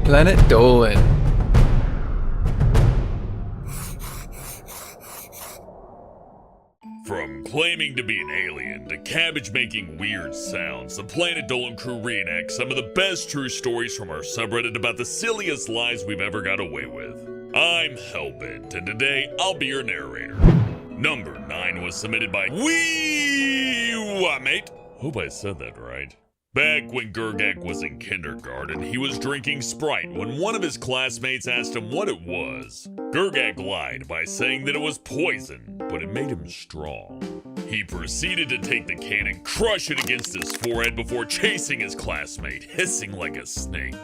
Planet Dolan. From claiming to be an alien to cabbage making weird sounds, the Planet Dolan crew reenacts some of the best true stories from our subreddit about the silliest lies we've ever got away with. I'm Hellbent, and today I'll be your narrator. Number 9 was submitted by Mate. Hope I said that right. Back when Gurgak was in kindergarten, he was drinking Sprite when one of his classmates asked him what it was. Gurgak lied by saying that it was poison, but it made him strong. He proceeded to take the can and crush it against his forehead before chasing his classmate, hissing like a snake.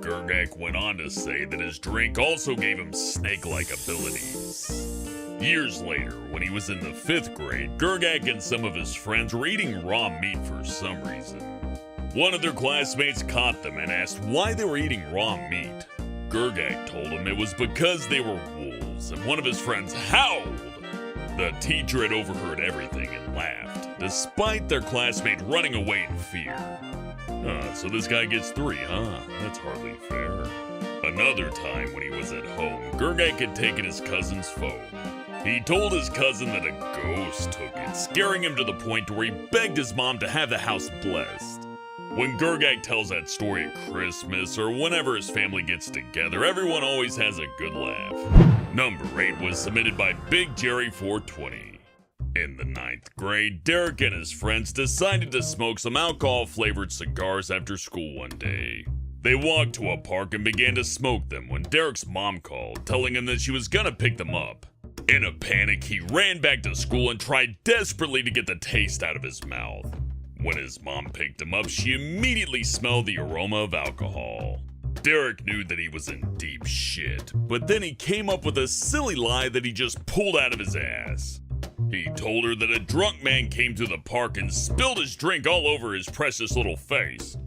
Gurgak went on to say that his drink also gave him snake-like abilities. Years later, when he was in the 5th grade, Gurgak and some of his friends were eating raw meat for some reason. One of their classmates caught them and asked why they were eating raw meat. Gurgak told him it was because they were wolves, and one of his friends howled. The teacher had overheard everything and laughed, despite their classmate running away in fear. So this guy gets 3, huh? That's hardly fair. Another time when he was at home, Gurgak had taken his cousin's phone. He told his cousin that a ghost took it, scaring him to the point where he begged his mom to have the house blessed. When Gurgak tells that story at Christmas or whenever his family gets together, everyone always has a good laugh. Number 8 was submitted by Big Jerry 420. In the 9th grade, Derek and his friends decided to smoke some alcohol-flavored cigars after school one day. They walked to a park and began to smoke them when Derek's mom called, telling him that she was gonna pick them up. In a panic, he ran back to school and tried desperately to get the taste out of his mouth. When his mom picked him up, she immediately smelled the aroma of alcohol. Derek knew that he was in deep shit, but then he came up with a silly lie that he just pulled out of his ass. He told her that a drunk man came to the park and spilled his drink all over his precious little face.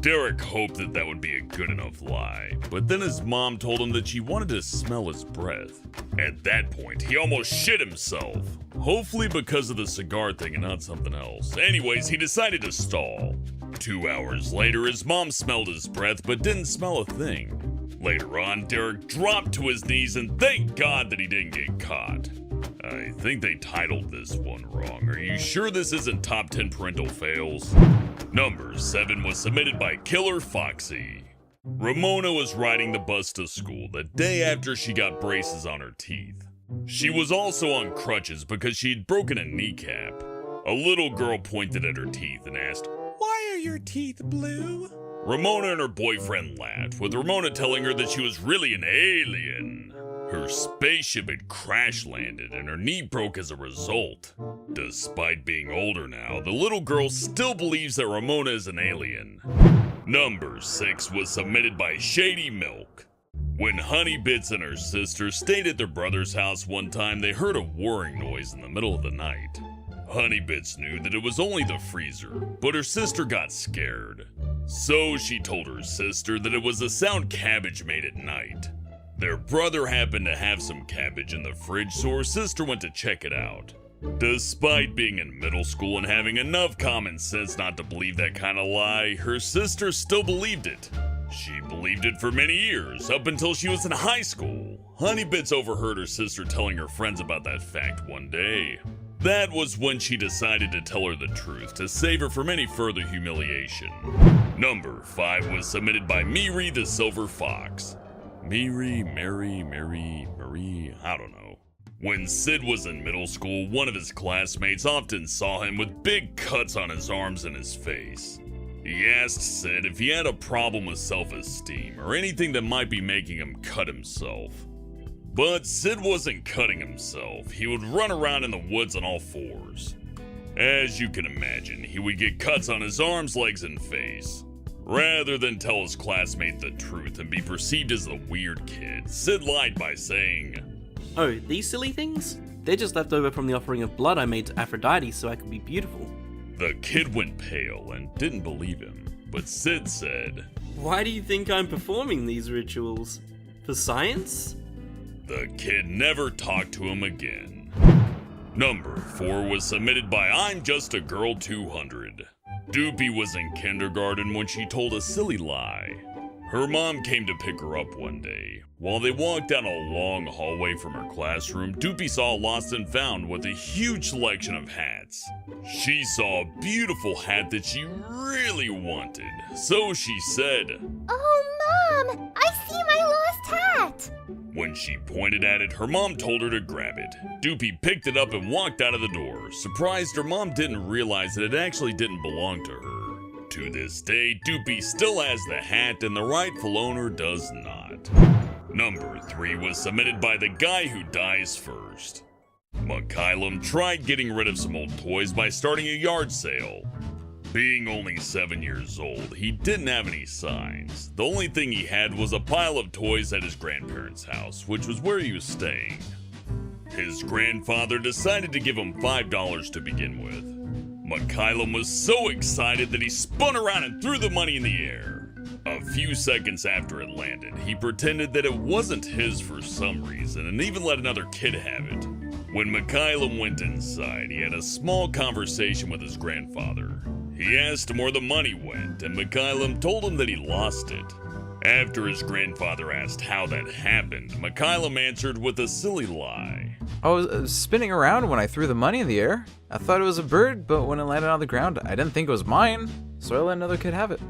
Derek hoped that that would be a good enough lie, but then his mom told him that she wanted to smell his breath. At that point, he almost shit himself. Hopefully because of the cigar thing and not something else. Anyways, he decided to stall. 2 hours later, his mom smelled his breath but didn't smell a thing. Later on, Derek dropped to his knees and thanked God that he didn't get caught. I think they titled this one wrong. Are you sure this isn't top 10 parental fails? Number 7 was submitted by Killer Foxy. Ramona was riding the bus to school the day after she got braces on her teeth. She was also on crutches because she'd broken a kneecap. A little girl pointed at her teeth and asked, "Why are your teeth blue?" Ramona and her boyfriend laughed, with Ramona telling her that she was really an alien. Her spaceship had crash landed and her knee broke as a result. Despite being older now, the little girl still believes that Ramona is an alien. Number 6 was submitted by Shady Milk. When Honeybits and her sister stayed at their brother's house one time, they heard a whirring noise in the middle of the night. Honeybits knew that it was only the freezer, but her sister got scared. So she told her sister that it was the sound cabbage made at night. Their brother happened to have some cabbage in the fridge, so her sister went to check it out. Despite being in middle school and having enough common sense not to believe that kind of lie, her sister still believed it. She believed it for many years, up until she was in high school. Honeybits overheard her sister telling her friends about that fact one day. That was when she decided to tell her the truth to save her from any further humiliation. Number 5 was submitted by Miri the Silver Fox. Mary, I don't know. When Sid was in middle school, one of his classmates often saw him with big cuts on his arms and his face. He asked Sid if he had a problem with self-esteem or anything that might be making him cut himself. But Sid wasn't cutting himself. He would run around in the woods on all fours. As you can imagine, he would get cuts on his arms, legs, and face. Rather than tell his classmate the truth and be perceived as the weird kid, Sid lied by saying, "Oh, these silly things? They're just left over from the offering of blood I made to Aphrodite so I could be beautiful." The kid went pale and didn't believe him, but Sid said, "Why do you think I'm performing these rituals? For science?" The kid never talked to him again. Number 4 was submitted by I'm Just a Girl 200. Doopy was in kindergarten when she told a silly lie. Her mom came to pick her up one day. While they walked down a long hallway from her classroom, Doopy saw a lost and found with a huge selection of hats. She saw a beautiful hat that she really wanted, so she said, "Oh, Mom, I see my lost hat!" When she pointed at it, her mom told her to grab it. Doopy picked it up and walked out of the door. Surprised, her mom didn't realize that it actually didn't belong to her. To this day, Doopy still has the hat and the rightful owner does not. Number 3 was submitted by the guy who dies first. Mikhailum tried getting rid of some old toys by starting a yard sale. Being only 7 years old, he didn't have any signs. The only thing he had was a pile of toys at his grandparents' house, which was where he was staying. His grandfather decided to give him $5 to begin with. Mikhailum was so excited that he spun around and threw the money in the air. A few seconds after it landed, he pretended that it wasn't his for some reason and even let another kid have it. When Mikhailum went inside, he had a small conversation with his grandfather. He asked him where the money went, and Mikhailum told him that he lost it. After his grandfather asked how that happened, Mikhailum answered with a silly lie. I was spinning around when I threw the money in the air. I thought it was a bird, but when it landed on the ground, I didn't think it was mine, so I let another kid have it.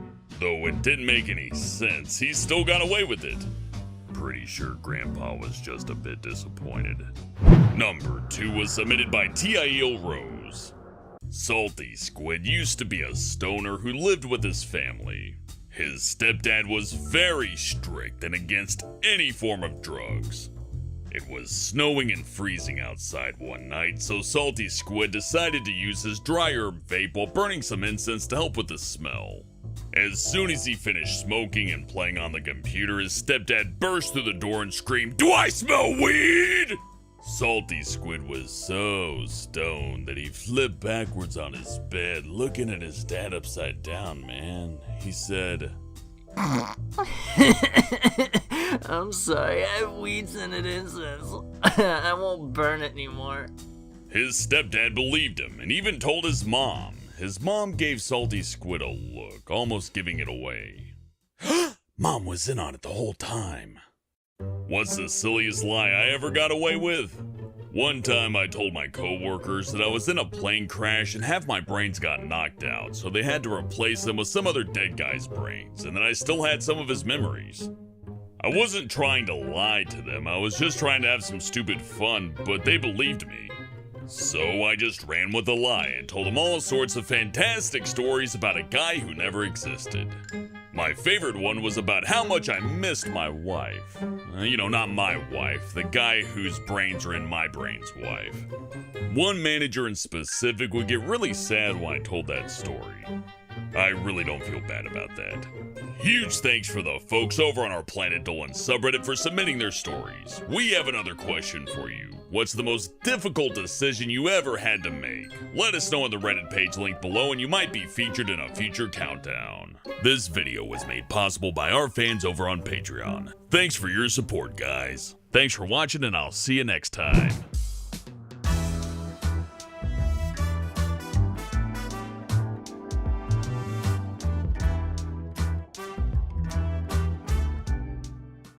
Though it didn't make any sense, he still got away with it. Pretty sure Grandpa was just a bit disappointed. Number 2 was submitted by T.I.E.L. Rose. Salty Squid used to be a stoner who lived with his family. His stepdad was very strict and against any form of drugs. It was snowing and freezing outside one night, so Salty Squid decided to use his dry herb vape while burning some incense to help with the smell. As soon as he finished smoking and playing on the computer, his stepdad burst through the door and screamed, "Do I smell weed?" Salty Squid was so stoned that he flipped backwards on his bed, looking at his dad upside down, man. He said, "I'm sorry, I have weed scented incense. I won't burn it anymore." His stepdad believed him and even told his mom. His mom gave Salty Squid a look, almost giving it away. Mom was in on it the whole time. What's the silliest lie I ever got away with? One time I told my coworkers that I was in a plane crash and half my brains got knocked out, so they had to replace them with some other dead guy's brains, and that I still had some of his memories. I wasn't trying to lie to them, I was just trying to have some stupid fun, but they believed me. So I just ran with the lie and told them all sorts of fantastic stories about a guy who never existed. My favorite one was about how much I missed my wife. Not my wife, the guy whose brains are in my brain's wife. One manager in specific would get really sad when I told that story. I really don't feel bad about that. Huge thanks for the folks over on our Planet Dolan subreddit for submitting their stories. We have another question for you. What's the most difficult decision you ever had to make? Let us know on the Reddit page linked below and you might be featured in a future countdown. This video was made possible by our fans over on Patreon. Thanks for your support, guys. Thanks for watching and I'll see you next time.